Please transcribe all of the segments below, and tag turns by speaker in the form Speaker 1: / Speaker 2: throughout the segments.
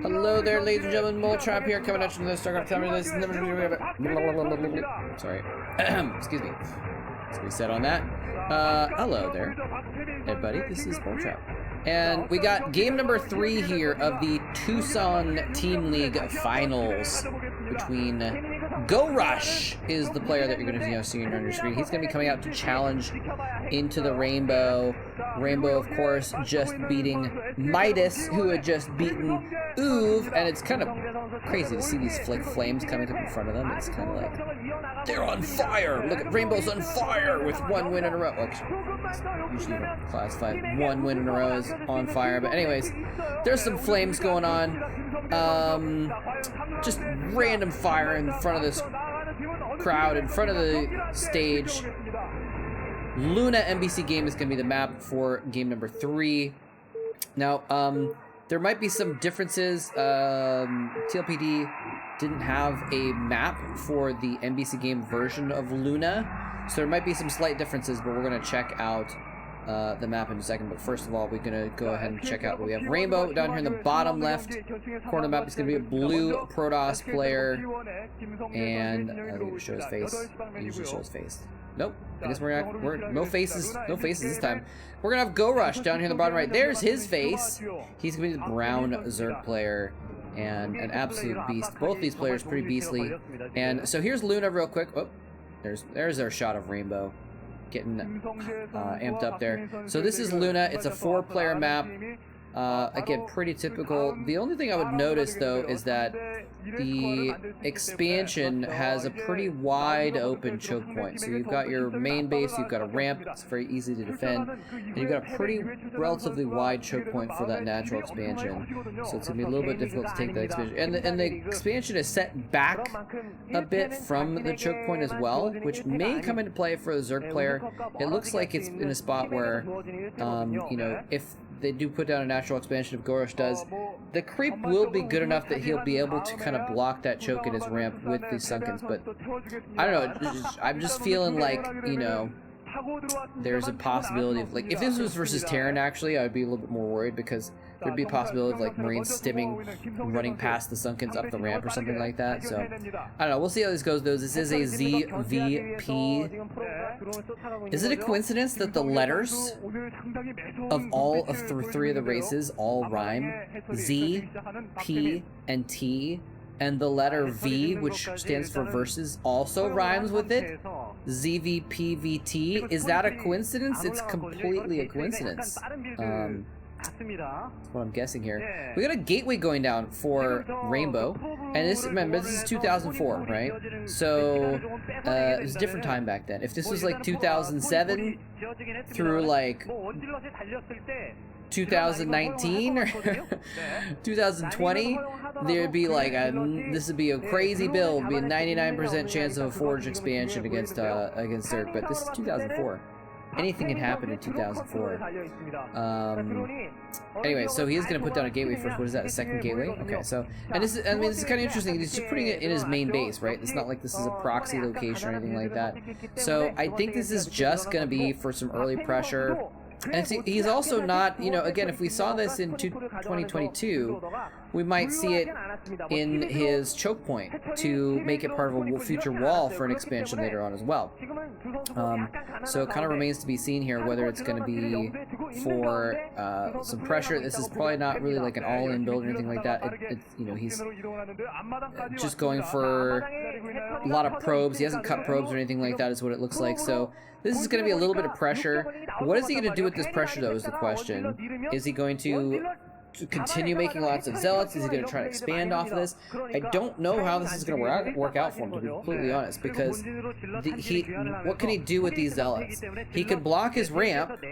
Speaker 1: Hello there, ladies and gentlemen. Mole Trap here, coming at you from the StarCraft Tower. This sorry. Excuse me. Let's reset on that. Hello there, everybody. This is Mole Trap. And we got game number 3 here of the Tucson Team League Finals between GoRush is the player that you're going to see on your screen. He's going to be coming out to challenge IntoTheRainbow. Rainbow, of course, just beating Midas, who had just beaten Uve, and it's kind of crazy to see these flames coming up in front of them. It's kind of like, they're on fire! Look at Rainbow's on fire with 1 win in a row. Well, usually classified 1 win in a row is on fire, but anyways, there's some flames going on. Just random fire in front of this crowd, in front of the stage. Luna MBCGame is going to be the map for game number 3. Now, there might be some differences. TLPD didn't have a map for the MBCGame version of Luna, so there might be some slight differences, but we're going to check out the map in a second. But first of all, we're going to go ahead and check out what we have. Rainbow down here in the bottom left corner of the map is going to be a blue Protoss player, and I'm going to show his face. He usually shows his face. Nope. I guess we're no faces this time. We're gonna have GoRush down here in the bottom right. There's his face. He's gonna be the brown Zerg player and an absolute beast. Both these players pretty beastly. And so here's Luna real quick. Oh, there's our shot of Rainbow getting amped up there. So this is Luna. It's a 4-player map. Again, pretty typical. The only thing I would notice, though, is that the expansion has a pretty wide open choke point. So you've got your main base, you've got a ramp, it's very easy to defend, and you've got a pretty relatively wide choke point for that natural expansion. So it's going to be a little bit difficult to take that expansion. And the expansion is set back a bit from the choke point as well, which may come into play for the Zerg player. It looks like it's in a spot where, you know, if they do put down a natural expansion, if GoRush does, the creep will be good enough that he'll be able to kind of block that choke in his ramp with the Sunkens. But I don't know, I'm just feeling like, you know, there's a possibility of, like, if this was versus Terran, actually, I would be a little bit more worried, because there'd be a possibility of, like, Marines stimming, running past the Sunkens up the ramp or something like that. So, I don't know. We'll see how this goes, though. This is a ZVP. Is it a coincidence that the letters of all of 3 of the races all rhyme? Z, P, and T. And the letter V, which stands for versus, also rhymes with it. ZVPVT. Is that a coincidence? It's completely a coincidence. That's what I'm guessing here. We got a gateway going down for Rainbow, and this, remember, this is 2004, right? So it was a different time back then. If this was like 2007 through like 2019 or 2020, there'd be like this would be a crazy build, be a 99% chance of a Forge expansion against Zerg, but this is 2004. Anything can happen in 2004. Anyway, so he is going to put down a gateway first. What is that, a second gateway? Okay, so, and this is, I mean, this is kind of interesting. He's just putting it in his main base, right? It's not like this is a proxy location or anything like that. So I think this is just going to be for some early pressure. And he's also not, you know, again, if we saw this in 2022, we might see it in his choke point to make it part of a future wall for an expansion later on as well. So it kind of remains to be seen here whether it's going to be for some pressure. This is probably not really like an all-in build or anything like that. It's, you know, he's just going for a lot of probes. He hasn't cut probes or anything like that, is what it looks like. So this is going to be a little bit of pressure. What is he going to do with this pressure, though, is the question. Is he going to continue making lots of zealots? Is he going to try to expand off of this? I don't know how this is going to work out for him, to be completely honest, because what can he do with these zealots? He can block his ramp.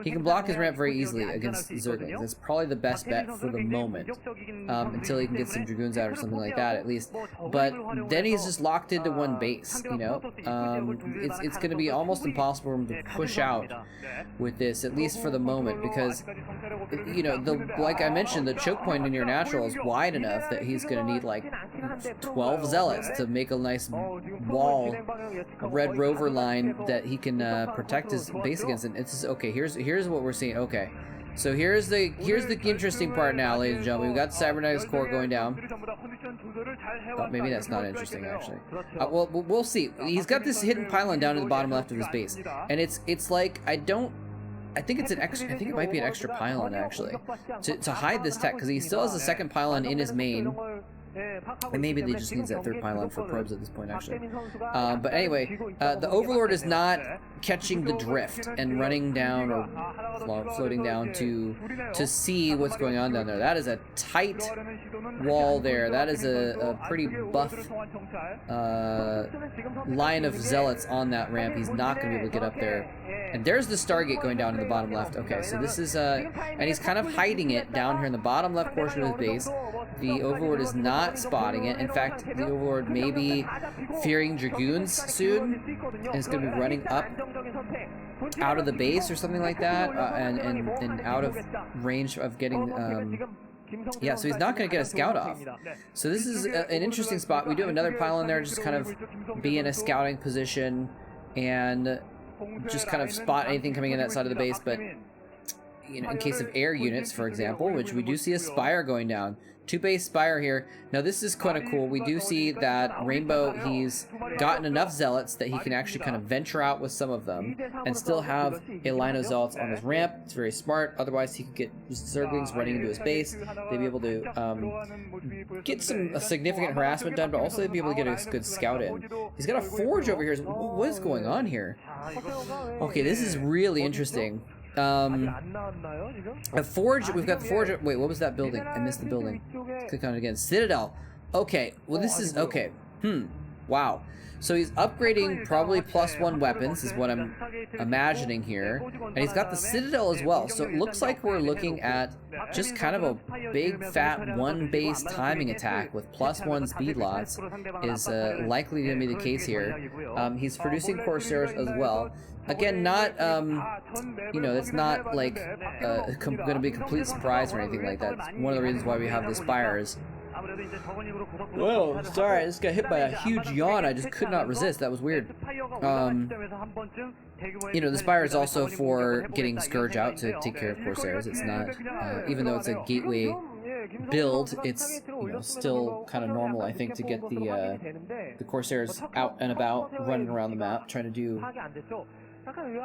Speaker 1: He can block his ramp very easily against Zerglings. That's probably the best bet for the moment, until he can get some Dragoons out or something like that, at least. But then he's just locked into one base, you know? It's going to be almost impossible for him to push out with this, at least for the moment, because, you know, like I mentioned, the choke point in your natural is wide enough that he's going to need like 12 zealots to make a nice wall, a red rover line that he can protect his base against. And it's just, okay, here's what we're seeing. Okay, So here's the interesting part now, ladies and gentlemen. We've got the cybernetics core going down. Oh, maybe that's not interesting, actually. Well, we'll see. He's got this hidden pylon down in the bottom left of his base, and it's like I think it's an extra. I think it might be an extra pylon actually to hide this tech, because he still has a second pylon in his main. And maybe they just needs that third pylon for probes at this point, actually. But anyway, the Overlord is not catching the drift and running down or floating down to see what's going on down there. That is a tight wall there. That is a pretty buff line of zealots on that ramp. He's not going to be able to get up there. And there's the Stargate going down in the bottom left. Okay, so this is, and he's kind of hiding it down here in the bottom left portion of his base. The Overlord is not spotting it. In fact, the Overlord may be fearing Dragoons soon, and is going to be running up out of the base or something like that, and out of range of getting, yeah, so he's not going to get a scout off. So this is an interesting spot. We do have another pylon there, just kind of be in a scouting position and just kind of spot anything coming in that side of the base, but you know, in case of air units, for example, which we do see a spire going down. 2-base spire here. Now this is kind of cool. We do see that Rainbow, he's gotten enough zealots that he can actually kind of venture out with some of them and still have a line of zealots on his ramp. It's very smart. Otherwise, he could get Zerglings running into his base. They'd be able to get some significant harassment done, but also they'd be able to get a good scout in. He's got a forge over here. What is going on here? Okay, this is really interesting. A forge, we've got the forge. Wait, what was that building? I missed the building. Click on it again. Citadel. Okay, well this is, okay. Wow. So he's upgrading probably +1 weapons is what I'm imagining here. And he's got the Citadel as well. So it looks like we're looking at just kind of a big fat 1-base timing attack with +1 speed lots is likely going to be the case here. He's producing Corsairs as well. Again, not, you know, it's not like going to be a complete surprise or anything like that. It's one of the reasons why we have the spires. Whoa, sorry, I just got hit by a huge yawn. I just could not resist. That was weird. You know, the spire is also for getting Scourge out to take care of Corsairs. It's not, even though it's a gateway build, it's, you know, still kind of normal, I think, to get the Corsairs out and about, running around the map, trying to do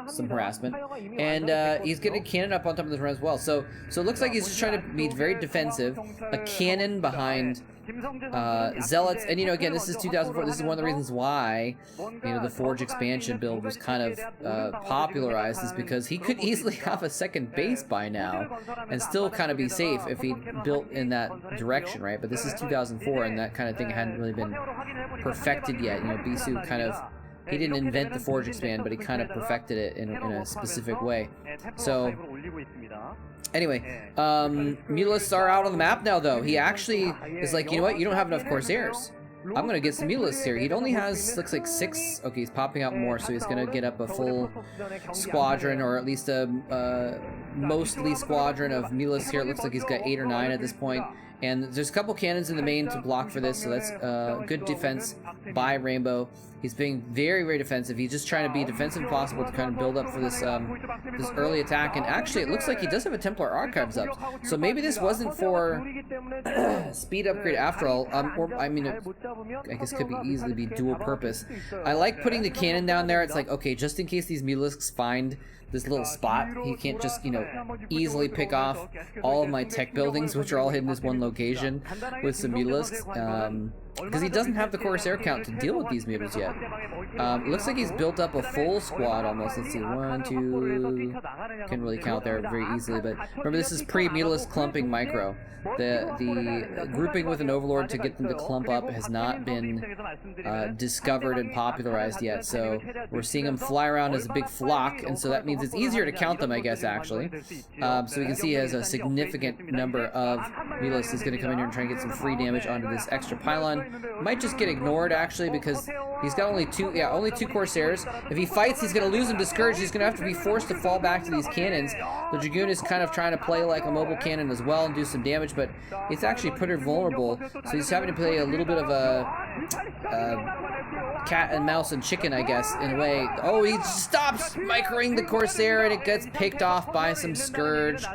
Speaker 1: some harassment. And he's getting a cannon up on top of this run as well. So it looks like he's just trying to be very defensive. A cannon behind zealots. And, you know, again, this is 2004. This is one of the reasons why, you know, the Forge expansion build was kind of popularized, is because he could easily have a second base by now and still kind of be safe if he built in that direction, right? But this is 2004, and that kind of thing hadn't really been perfected yet. You know, Bisu kind of, he didn't invent the Forge expand, but he kind of perfected it in a specific way. So anyway, Mutalisks are out on the map now, though. He actually is like, you know what, you don't have enough Corsairs. I'm gonna get some Mutalisks here. He only has, looks like 6. Okay, he's popping out more, so he's gonna get up a full squadron, or at least a mostly squadron of Mutalisks here. It looks like he's got 8 or 9 at this point. And there's a couple cannons in the main to block for this, so that's good defense by Rainbow. He's being very, very defensive. He's just trying to be defensive as possible to kind of build up for this this early attack. And actually, it looks like he does have a Templar Archives up. So maybe this wasn't for speed upgrade after all. Or, I mean, I guess could easily be dual purpose. I like putting the cannon down there. It's like, okay, just in case these Mutalisks find this little spot, he can't just, you know, easily pick off all of my tech buildings, which are all hidden in this one location, with some Mutalisks, because he doesn't have the Corsair count to deal with these mutants yet. It looks like he's built up a full squad almost. Let's see, 1, 2, can really count there very easily, but remember, this is pre-Mutalisk clumping micro. The grouping with an Overlord to get them to clump up has not been discovered and popularized yet, so we're seeing them fly around as a big flock, and so that means it's easier to count them, I guess, actually. So we can see he has a significant number of Mutalisks. Is going to come in here and try and get some free damage onto this extra pylon. Might just get ignored, actually, because he's got only 2 Corsairs. If he fights, he's going to lose them to Scourge. He's going to have to be forced to fall back to these cannons. The Dragoon is kind of trying to play like a mobile cannon as well and do some damage, but it's actually pretty vulnerable, so he's having to play a little bit of a cat and mouse and chicken, I guess, in a way. Oh, he stops microing the Corsair, and it gets picked off by some Scourge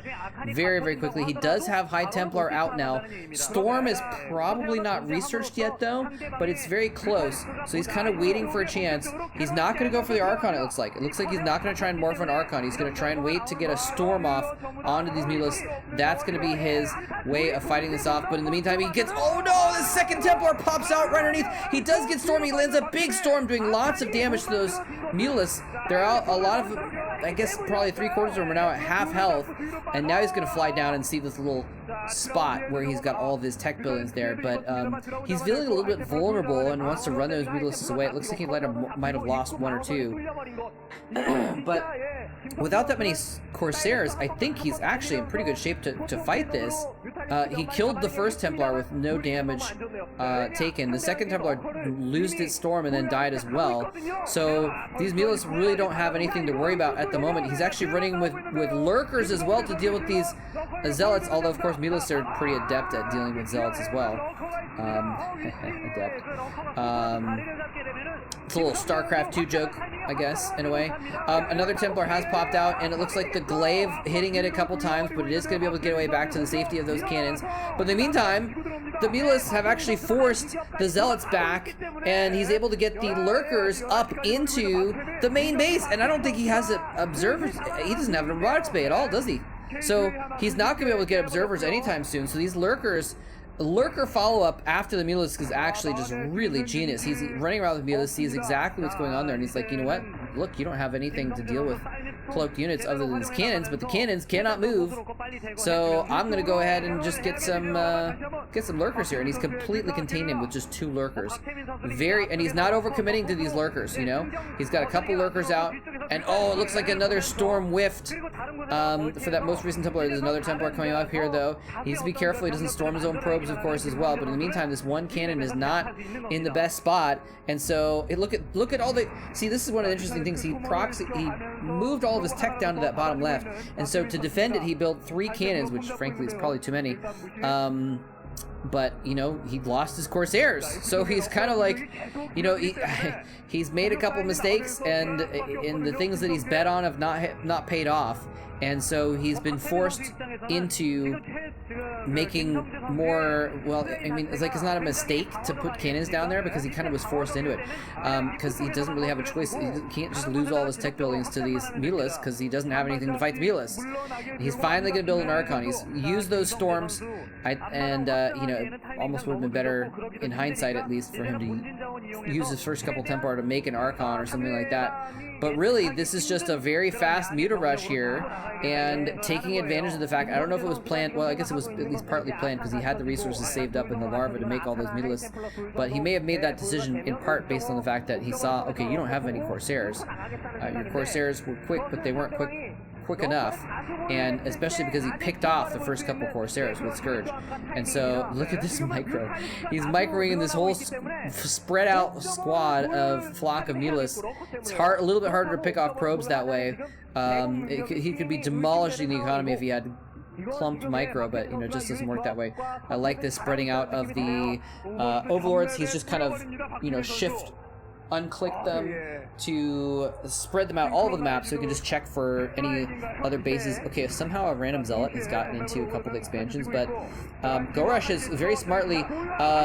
Speaker 1: very, very quickly. He does have High Templar out now. Storm is probably not researched yet, though, but it's very close, so he's kind of waiting for a chance. He's not going to go for the Archon, it looks like. It looks like he's not going to try and morph an Archon. He's going to try and wait to get a Storm off onto these Mulas. That's going to be his way of fighting this off, but in the meantime, he gets... Oh, no! The second Templar pops out right underneath. He does get Storm. He lands a big Storm, doing lots of damage to those Mulas. They're out a lot of... I guess probably 3/4 of them are now at half health, and now he's going to fly down and see this little spot where he's got all of his tech buildings there, but he's feeling a little bit vulnerable and wants to run those Mutalisks away. It looks like he might have lost 1 or 2. But without that many Corsairs, I think he's actually in pretty good shape to fight this. He killed the first Templar with no damage taken. The second Templar loosed its Storm and then died as well. So these Mulas really don't have anything to worry about at the moment. He's actually running with Lurkers as well to deal with these Zealots, although of course Mulas are pretty adept at dealing with Zealots as well. It's a little StarCraft 2 joke, I guess, in a way. Another Templar has popped out, and it looks like the glaive hitting it a couple times, but it is going to be able to get away back to the safety of those cannons. But in the meantime, the Mulas have actually forced the Zealots back, and he's able to get the Lurkers up into the main base. And I don't think he has observers. He doesn't have a robotics bay at all, does he? So he's not going to be able to get observers anytime soon. So these Lurkers... Lurker follow-up after the Mulas is actually just really genius. He's running around with Mulas, sees exactly what's going on there, and he's like, you know what? Look, you don't have anything to deal with cloaked units other than these cannons, but the cannons cannot move. So I'm gonna go ahead and just get some Lurkers here, and he's completely contained him with just 2 Lurkers. And he's not overcommitting to these Lurkers, you know? He's got a couple Lurkers out, and oh, it looks like another Storm whiffed for that most recent Templar. There's another Templar coming up here, though. He needs to be careful he doesn't storm his own probes, of course, as well. But in the meantime, this one cannon is not in the best spot, and so look at all the... See, this is one of the interesting things. He moved all of his tech down to that bottom left, and so to defend it, he built 3 cannons, which frankly is probably too many. But, you know, he lost his Corsairs, so he's kind of like, you know, he's made a couple mistakes, and the things that he's bet on have not paid off, and so he's been forced into making more, well, I mean, it's like it's not a mistake to put cannons down there, because he kind of was forced into it, because he doesn't really have a choice. He can't just lose all his tech buildings to these Mutalisks, because he doesn't have anything to fight the Mutalisks. He's finally going to build an Archon. He's used those Storms, you know, it almost would have been better, in hindsight at least, for him to use his first couple Templar to make an Archon or something like that. But really, this is just a very fast Muta Rush here, and taking advantage of the fact, I don't know if it was planned, well, I guess it was at least partly planned, because he had the resources saved up in the larva to make all those Mutalisks, but he may have made that decision in part based on the fact that he saw, okay, you don't have any Corsairs. Your Corsairs were quick, but they weren't quick enough, and especially because he picked off the first couple Corsairs with Scourge. And so look at this micro. He's microing this whole spread out squad of flock of Mutalisks. It's a little bit harder to pick off probes that way. He could be demolishing the economy if he had clumped micro, but you know, it just doesn't work that way. I like this spreading out of the overlords. He's just kind of, you know, unclick them to spread them out all over the map, so we can just check for any other bases. Okay, somehow a random Zealot has gotten into a couple of expansions, but GoRush has very smartly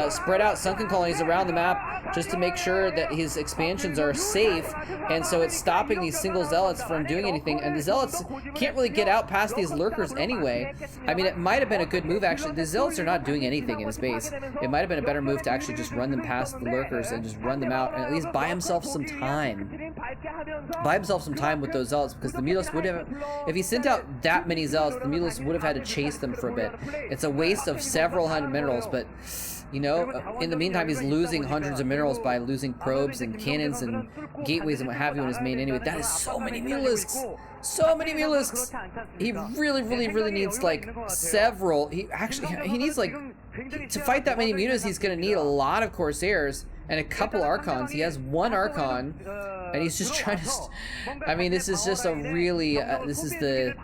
Speaker 1: spread out sunken colonies around the map just to make sure that his expansions are safe, and so it's stopping these single Zealots from doing anything, and the Zealots can't really get out past these Lurkers anyway. I mean, it might have been a good move, actually. The Zealots are not doing anything in his base. It might have been a better move to actually just run them past the Lurkers and just run them out, and at least buy himself some time. Buy himself some time with those Zealots, because the Mutalisks would have, if he sent out that many Zealots, the Mutalisks would have had to chase them for a bit. It's a waste of several hundred minerals, but you know, in the meantime, he's losing hundreds of minerals by losing probes and cannons and gateways and what have you in his main anyway. That is so many Mutalisks! So many Mutalisks! He really needs like several. He needs like, to fight that many Mutas, he's gonna need a lot of Corsairs and a couple Archons. He has 1 Archon, and he's just trying to... I mean, this is just a really... this is the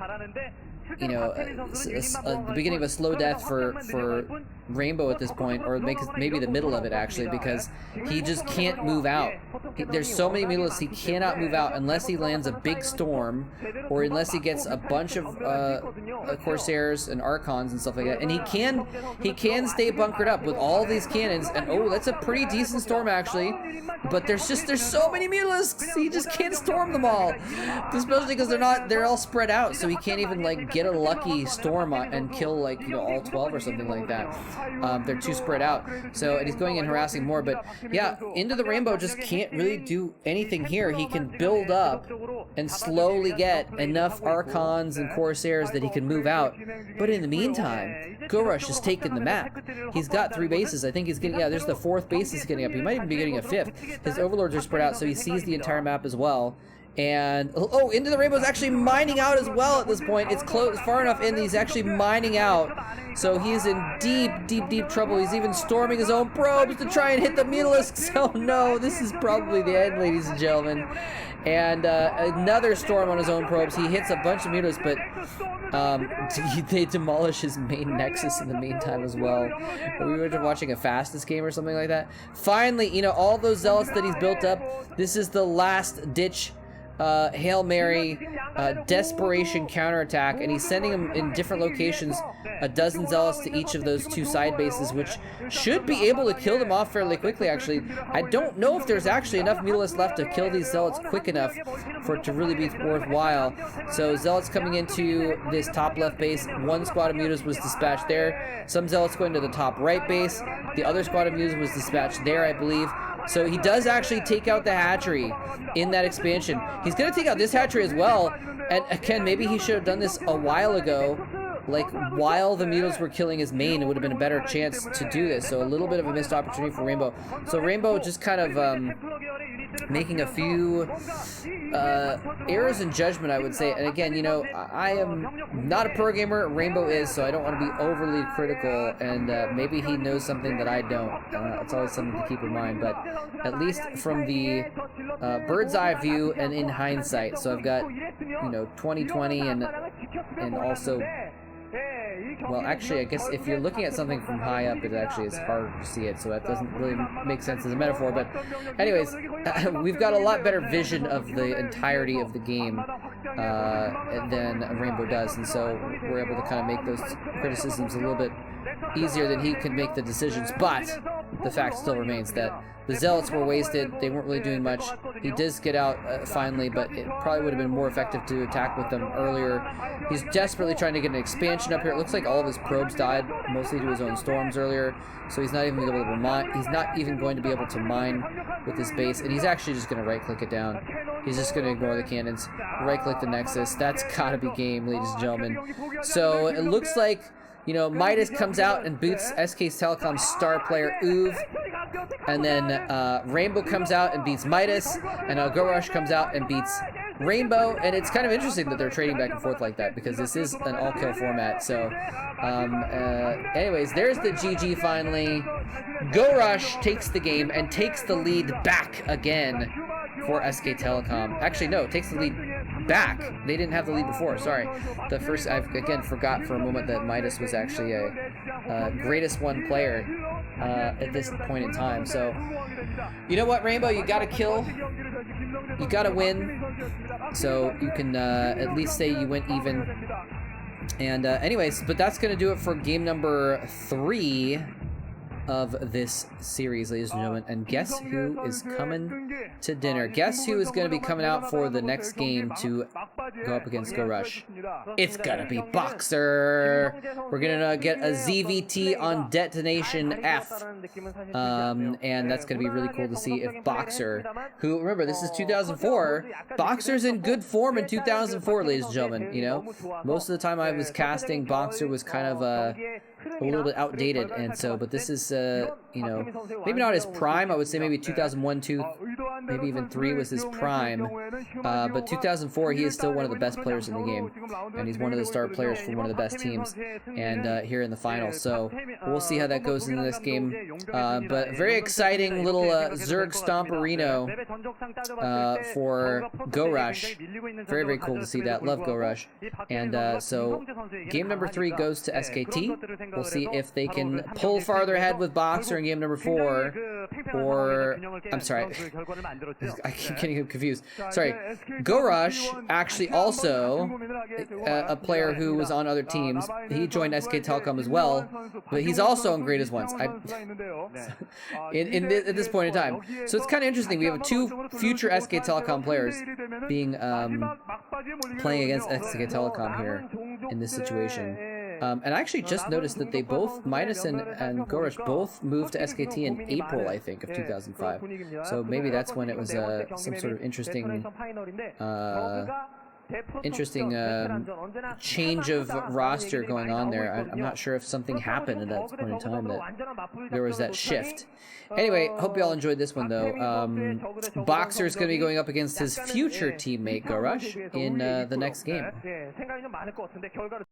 Speaker 1: you know, the beginning of a slow death for Rainbow at this point, or maybe the middle of it actually, because he just can't move out. There's so many mutalisks, he cannot move out unless he lands a big storm, or unless he gets a bunch of Corsairs and Archons and stuff like that. And he can stay bunkered up with all these cannons, and oh, that's a pretty decent storm actually. But there's so many mutalisks, he just can't storm them all, especially because they're all spread out, so he can't even like get a lucky storm and kill, like, you know, all 12 or something like that. They're too spread out. So, and he's going in harassing more, but yeah, IntoTheRainbow just can't really do anything here. He can build up and slowly get enough Archons and Corsairs that he can move out. But in the meantime, GoRush has taken the map. He's got 3 bases. I think he's getting, yeah, there's the 4th base he's getting up. He might even be getting a 5th. His overlords are spread out, so he sees the entire map as well. And oh, IntoTheRainbow is actually mining out as well at this point. It's close, far enough in that he's actually mining out. So he's in deep trouble. He's even storming his own probes to try and hit the mutalisks. Oh no, this is probably the end, ladies and gentlemen. And another storm on his own probes. He hits a bunch of mutalisks, but they demolish his main nexus in the meantime as well. We were watching a fastest game or something like that. Finally, you know, all those zealots that he's built up, this is the last ditch Hail Mary desperation counterattack, and he's sending them in different locations, a dozen zealots to each of those 2 side bases, which should be able to kill them off fairly quickly actually. I don't know if there's actually enough mutalisks left to kill these zealots quick enough for it to really be worthwhile. So zealots coming into this top left base, 1 squad of mutalisks was dispatched there, some zealots going to the top right base, the other squad of mutalisks was dispatched there, I believe. So he does actually take out the hatchery in that expansion. He's going to take out this hatchery as well. And again, maybe he should have done this a while ago. Like, while the mutalisks were killing his main, it would have been a better chance to do this. So a little bit of a missed opportunity for Rainbow. So Rainbow just kind of making a few errors in judgment, I would say. And again, you know, I am not a pro gamer. Rainbow is, so I don't want to be overly critical. And maybe he knows something that I don't. It's always something to keep in mind. But at least from the bird's eye view and in hindsight. So I've got, you know, 2020 and also... Well, actually, I guess if you're looking at something from high up, it actually is hard to see it, so that doesn't really make sense as a metaphor. But anyways, we've got a lot better vision of the entirety of the game than Rainbow does, and so we're able to kind of make those criticisms a little bit easier than he can make the decisions. But the fact still remains that the zealots were wasted. They weren't really doing much. He does get out finally, but it probably would have been more effective to attack with them earlier. He's desperately trying to get an expansion up here. It looks like all of his probes died, mostly to his own storms earlier, so he's not even able to mine. He's not even going to be able to mine with his base, and he's actually just going to right-click it down. He's just going to ignore the cannons, right-click the nexus. That's gotta be game, ladies and gentlemen. So it looks like, you know, Midas comes out and boots SK Telecom's star player Uv, and then Rainbow comes out and beats Midas, and GoRush comes out and beats Rainbow. And it's kind of interesting that they're trading back and forth like that, because this is an all-kill format. So anyways, there's the GG finally. GoRush takes the game and takes the lead back again for SK Telecom. Actually, no, takes the lead back. They didn't have the lead before, sorry. The first, I again forgot for a moment that Midas was actually a greatest one player at this point in time. So, you know what, Rainbow, you gotta kill. You gotta win. So you can at least say you went even. And anyways, but that's gonna do it for game number 3 of this series, ladies and gentlemen. And guess who is coming to dinner? Guess who is going to be coming out for the next game to go up against GoRush? It's gonna be Boxer. We're gonna get a ZVT on Detonation F, and that's gonna be really cool to see if Boxer, who, remember, this is 2004, Boxer's in good form in 2004, ladies and gentlemen. You know, most of the time I was casting, Boxer was kind of a little bit outdated, and so, but this is, you know, maybe not his prime. I would say maybe 2001, 2, maybe even 3 was his prime. But 2004, he is still one of the best players in the game, and he's one of the star players for one of the best teams, and here in the finals. So we'll see how that goes in this game. But very exciting little Zerg Stomperino for GoRush. Very, very cool to see that. Love GoRush. And so game number 3 goes to SKT. We'll see if they can pull farther ahead with Boxer in game number 4, or I'm sorry, I keep getting confused. Sorry, GoRush actually also a player who was on other teams. He joined SK Telecom as well, but he's also on Greatest Ones. At this point in time, so it's kind of interesting. We have 2 future SK Telecom players being playing against SK Telecom here in this situation. And I actually just noticed that they both, Minus and GoRush, both moved to SKT in April, I think, of 2005. So maybe that's when it was some sort of interesting change of roster going on there. I'm not sure if something happened at that point in time that there was that shift. Anyway, hope you all enjoyed this one, though. Boxer is going to be going up against his future teammate, GoRush, in the next game.